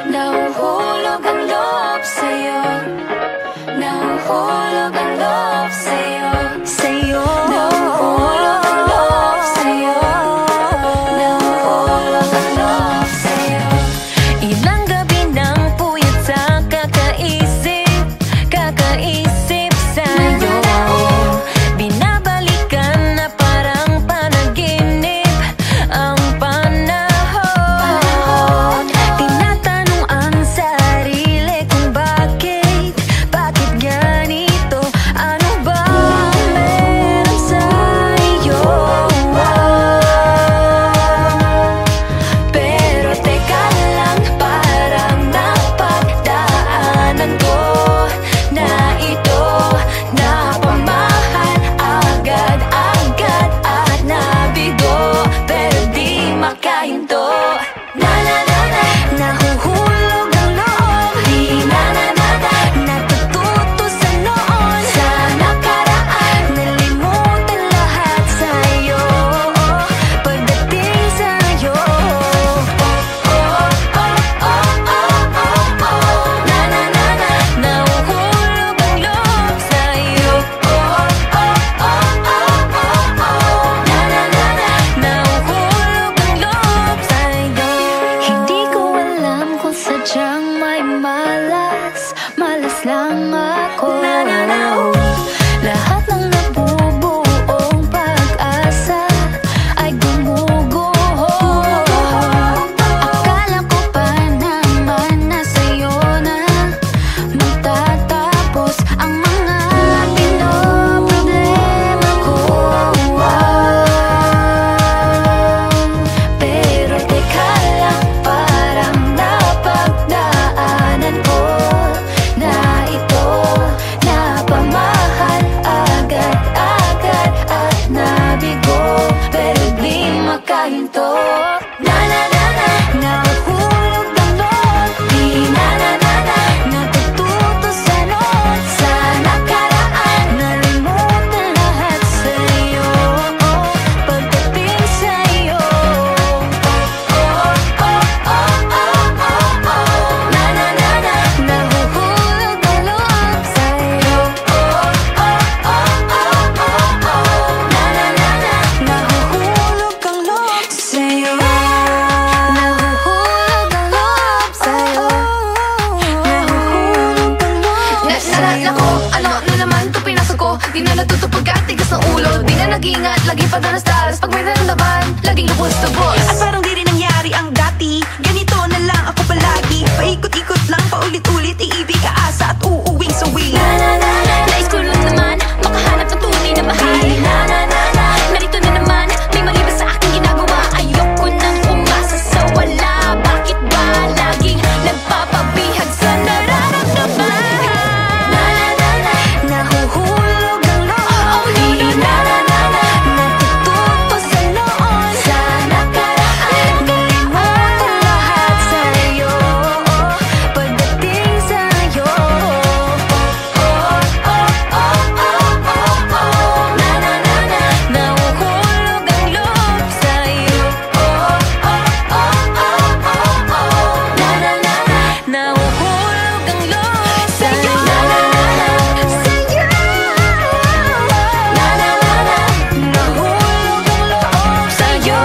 nahuhulog ang loob sa'yo, nahuhulog ang loob sa'yo, sa'yo, nahuhulog ang loob sa'yo, nahuhulog ang loob sa'yo. Ilang gabi nang puyat sa kakaisip, kakaisip sa'yo. Binabalikan na parang panaginip ang panahon. Tinatanong ang sarili kung bakit ganito? Ano ba meron sa'yo? Pero teka lang, parang napagdaanan ko na ito, napamahal agad-agad at nabigo, pero di makahinto. Na na na na, nahuhulog ang loob. Di na na na na, natututo sa noon, sa nakaraan, nalimutan lahat sa'yo. Pagdating sa'yo, oh, oh, oh, oh, oh, oh. Na na na na, nahuhulog ang loob sa'yo. Oh, oh, oh, oh, oh, oh. Na na na na, nahuhulog ang loob sa'yo. Hindi ko alam kung sadyang may malas, malas lang ako. Na na na, lahat ng nabubuong pag-asa ay gumuguho. Akala ko pa naman na sa'yo na magtatapos ang mga pinoproblema ko. Pero teka lang, parang napagdaanan ko na ito, napamahal agad-agad at nabigo, pero di makahinto. Na na na na, nahuhulog ang loob. Di na na na na, natututo sa noon, sa nakaraan, nalimutan lahat sa'yo. Pagdating sa'yo, oh, oh, oh, oh, oh, oh. Na na na na, nahuhulog ang loob sa'yo. Oh, oh, oh, oh, oh, oh. Na na na na, nahuhulog ang loob sa'yo. Nahuhulog ang loob sa'yo. Nahuhulog ang loob sa'yo. Nako, ano na naman ito pinasok ko? Di na natuto pagkatigas ng ulo. Di na nag-iingat, lagi pa danas taras. Pag may naramdaman, laging lubos-tubos. At parang di rin nangyari ang dati. Ganito na lang ako palagi. Paikot-ikot lang, paulit-ulit. Iibig, aasa at uuwing sawi. Na na na na, nais ko lang naman makahanap ng tunay na mahal. Na na na na, narito na naman, may mali ba sa aking ginagawa? Ayoko nang umasa sa wala. Bakit ba laging nagpapabihag sa nararamdaman? Na na na na, nahuhulog ang loob. Di na na na na, natututo sa noon, sa nakaraan, nalimutan lahat sa'yo. Pagdating sa'yo, oh, oh, oh, oh, oh, oh. Na na na na, nahuhulog ang loob sa'yo. Oh, oh, oh, oh, oh, oh. Na na na na, nahuhulog ang loob sa'yo. Na na na na, sa'yo. Na na na na, nahuhulog ang loob sa'yo. Na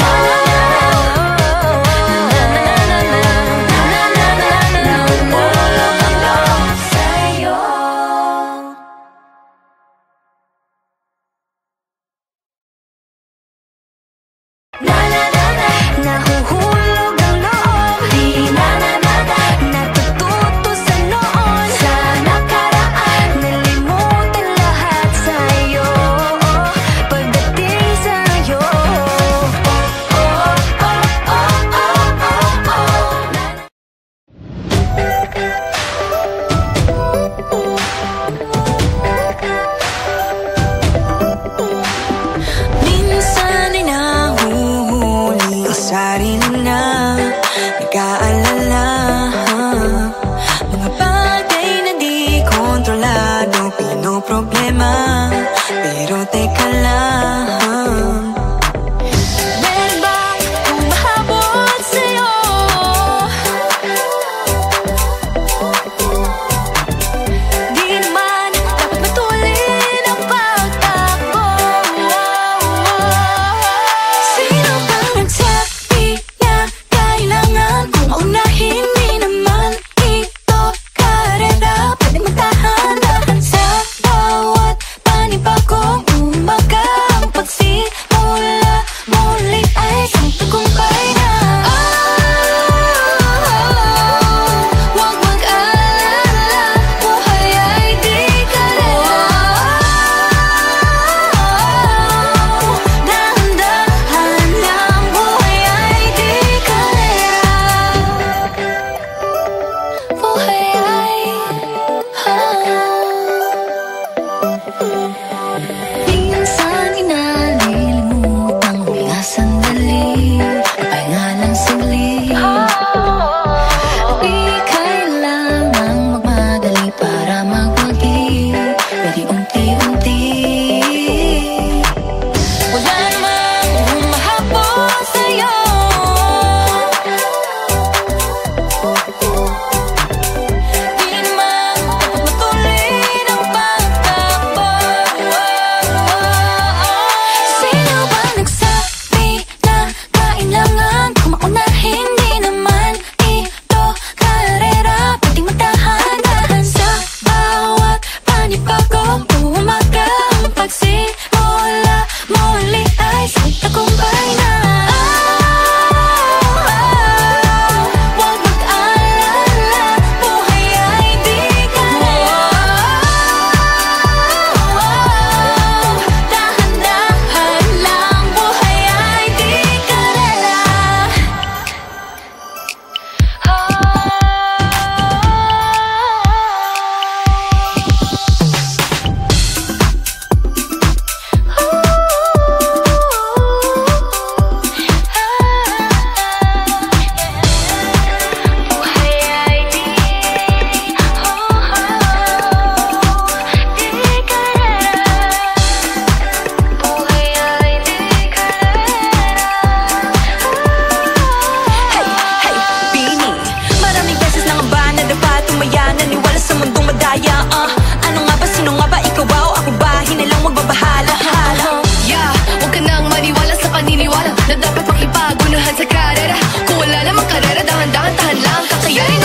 na na na, nahuhulog ang loob sa'yo. Na na na na, nahuhulog ang loob. Di na na na na, natututo sa noon, sa nakaraan, nalimutan lahat sa'yo. Pagdating sa'yo, oh, oh, oh, oh, oh, oh, oh. Minsan ay nahuhuli ang sarili na nag-aalala. Mga bagay na di kontrolado, pinoproblema. Pero teka lang, meron bang humahabol sa'yo?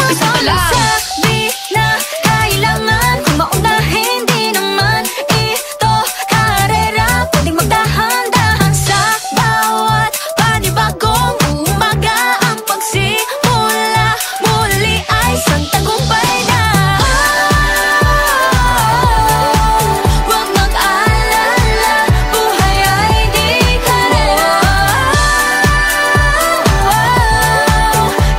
umpisa pa lang. Sabi na kailangan kung maunahin, di naman ito karera. Pwedeng magdahan-dahan sa bawat panibagong umaga. Ang pagsimula muli ay isang tagumpay na. Huwag mag-alala, buhay ay di karera.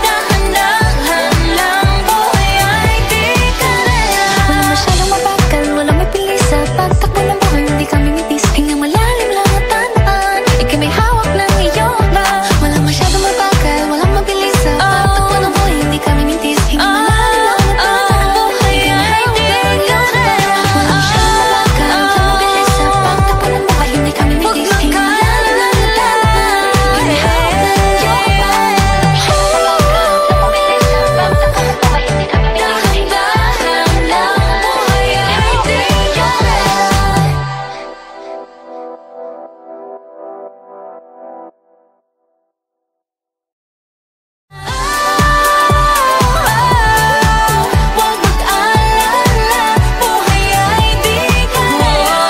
Dahan-dahan lang, buhay ay di karera. Walang masyadong mabagal, walang may pilis sa pagtakbo ng buhay, hindi kami mitis. Hingang malalim lang at tandaan, ika'y may hawak ng iyong ba. Walang masyadong mabagal, walang mabilis sa pagtakbo ng buhay, hindi kami mitis. Hingang malalim lang at tandaan, buhay ay di karera. walang masyadong mabagal, walang mabilis sa pagtakbo ng buhay, hindi kami mitis. Hingang malalim lang at tandaan, ika'y may hawak ng iyong ba. Walang mabilis sa pagtakbo ng buhay, hindi kami mitis. Dahan-dahan lang, buhay ay di karera. Huwag mag-alala, buhay ay di karera.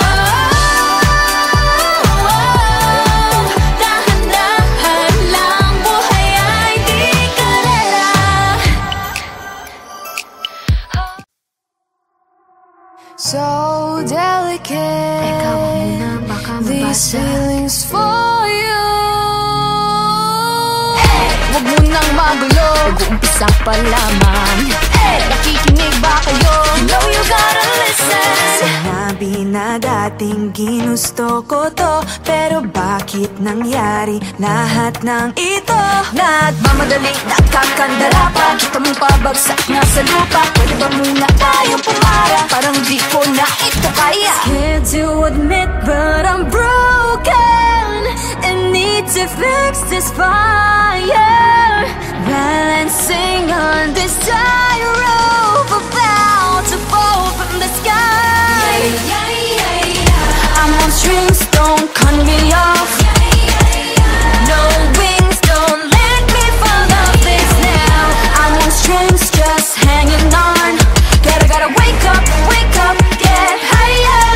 Dahan-dahan lang, buhay ay di karera. So delicate. Ikaw muna, baka mabasa. These feelings for you. Huwag mo nang magulo, nag-uumpisa pa lamang. Nakikinig ba kayo? You know you gotta listen. Sinabi na dating ginusto ko to, pero bakit nangyari lahat ng ito? Nagmamadali, nakakandara pa. Kita mong pabagsak na sa lupa. Pwede ba muna tayong pumara? Parang di ko na ito kaya. Scared to admit, but I'm broken and need to fix this fire. Balancing on this tightrope, about to fall from the sky. I'm on strings, don't cut me off. No wings, don't let me fall off this now. I'm on strings, just hanging on. Gotta wake up, get higher.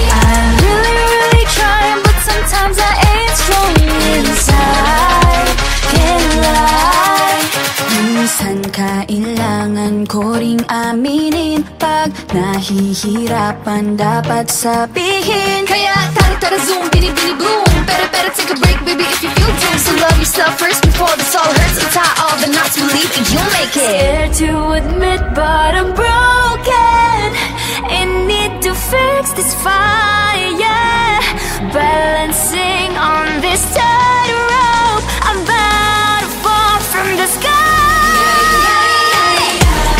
I'm really trying, but sometimes I ain't strong inside. Can't lie. Minsan kailangan ko ring aminin, pag nahihirapan dapat sabihin. Kaya tara zoom, bini boom. Better take a break, baby, if you feel doom. So love yourself first before this all hurts. Untie all the knots, believe that you'll make it. Scared to admit, but I'm broken and need to fix this fire. Balancing on this tightrope, I'm about to fall from the sky.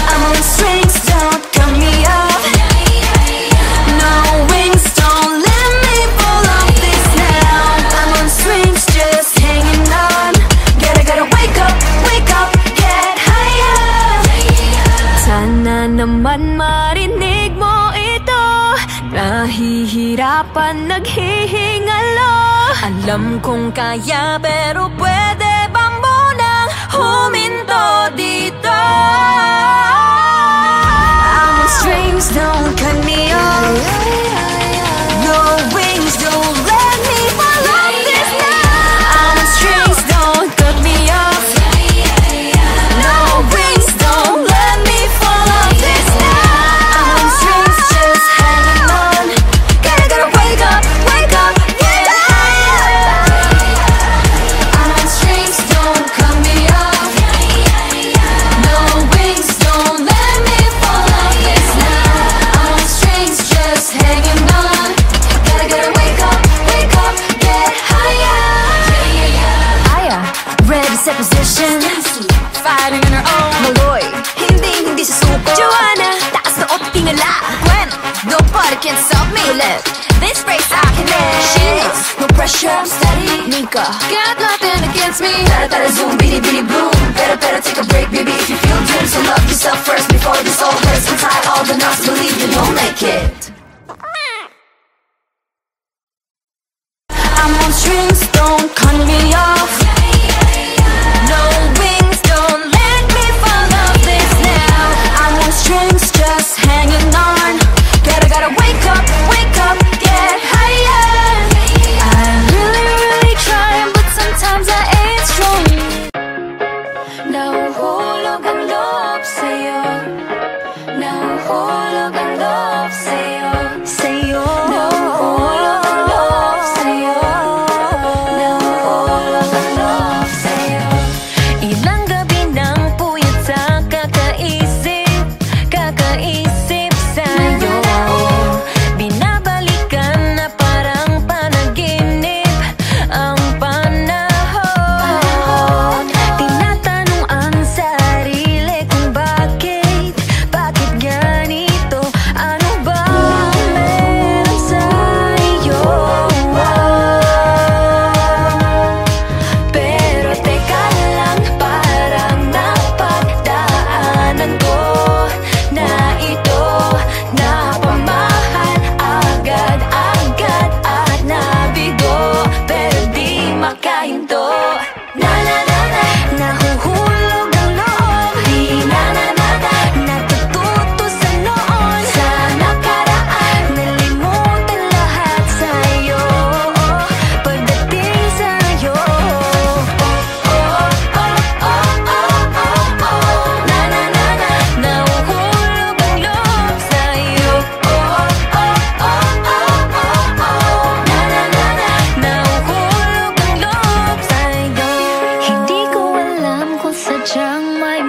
I'm on strings, don't cut me off. No wings, don't let me fall off this now. I'm on strings, just hanging on. Gotta wake up, get higher. Sana naman marinig mo ito. Nahihirapan, naghihingalo. Alam kong kaya, pero pwede bang munang huminto dito? I'm on strings, don't cut me off. No wings, don't let me fall off this now. I'm on strings, don't cut me off. No wings, don't let me fall off this now. I'm on strings, just hanging on. Gotta wake up, get higher. I'm on strings, don't cut me off. No wings, don't let me fall off this now. I'm on strings, just hanging on. Gotta wake up, get higher. Ready, set position. Fighting on her own. Maloy, hindi susuko. Joanna, taas na o't tingala. Gwen, nobody can stop me. Colette, this race I can end. She knows, no pressure, I'm steady. Nika, got nothing against me. Tara zoom, bini boom. Better take a break, baby, if you feel doomed. So love yourself first before this all hurts. Untie all the knots, believe you you'll make it. I'm on strings, don't cut me off. No wings, don't let me fall off this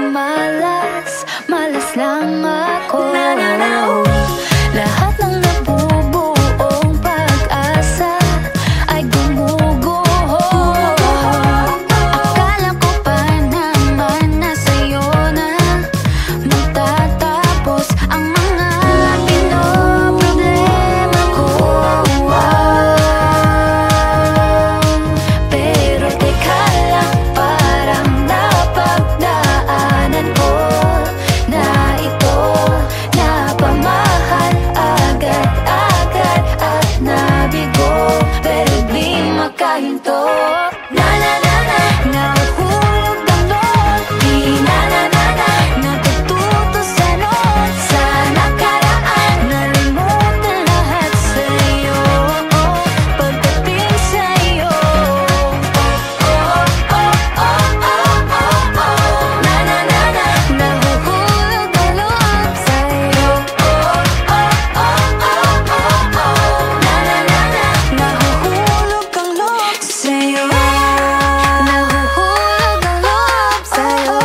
malas, malas lang ako. Lahat ng nabubuong pag-asa ay gumuguho. Akala ko pa naman na sa'yo na magtatapos ang mga pinoproblema ko. Pero teka lang, parang napagdaanan ko na ito napamahal agad-agad at nabigo, pero di makahinto. Nahuhulog ang loob, di natututo sa noon, sa nakaraan, nalimutan lahat sa'yo, pagdating sa'yo. Nahuhulog ang loob sa'yo. Nahuhulog ang loob sa'yo. Nahuhulog ang loob sa'yo.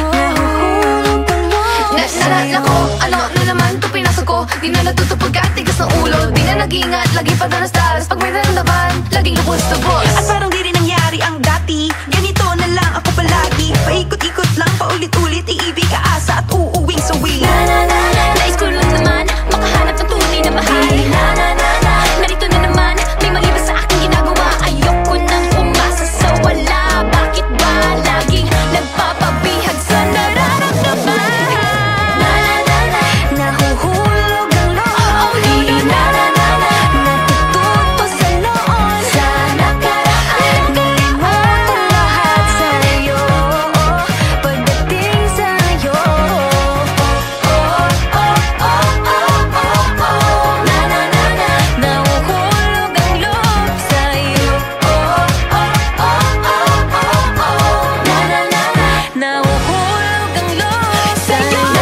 Nahuhulog ang loob sa'yo. Nako, ano na naman to pinasok ko. Di na natutupag at tigas ng ulo. Di na nag-ingat, lagi pa danas-danas. Pag may naramdaman, laging lubos-lubos. At parang di rin nangyari ang dati. Ganito na lang ako palagi. Paikot-ikot lang, paulit-ulit. Iibig, aasa at uuwing sawi. Nais ko lang naman makahanap ng tunay na mahal. Narito na naman, may mali ba sa aking ginagawa? Ayoko nang umasa sa wala. Bakit ba laging nagpapabihag sa nararamdaman? Nahuhulog ang loob, di natututo sa noon, sa nakaraan, nalimutan lahat sa'yo, pagdating sa'yo. Nahuhulog ang loob sa'yo. Nahuhulog ang loob sa'yo.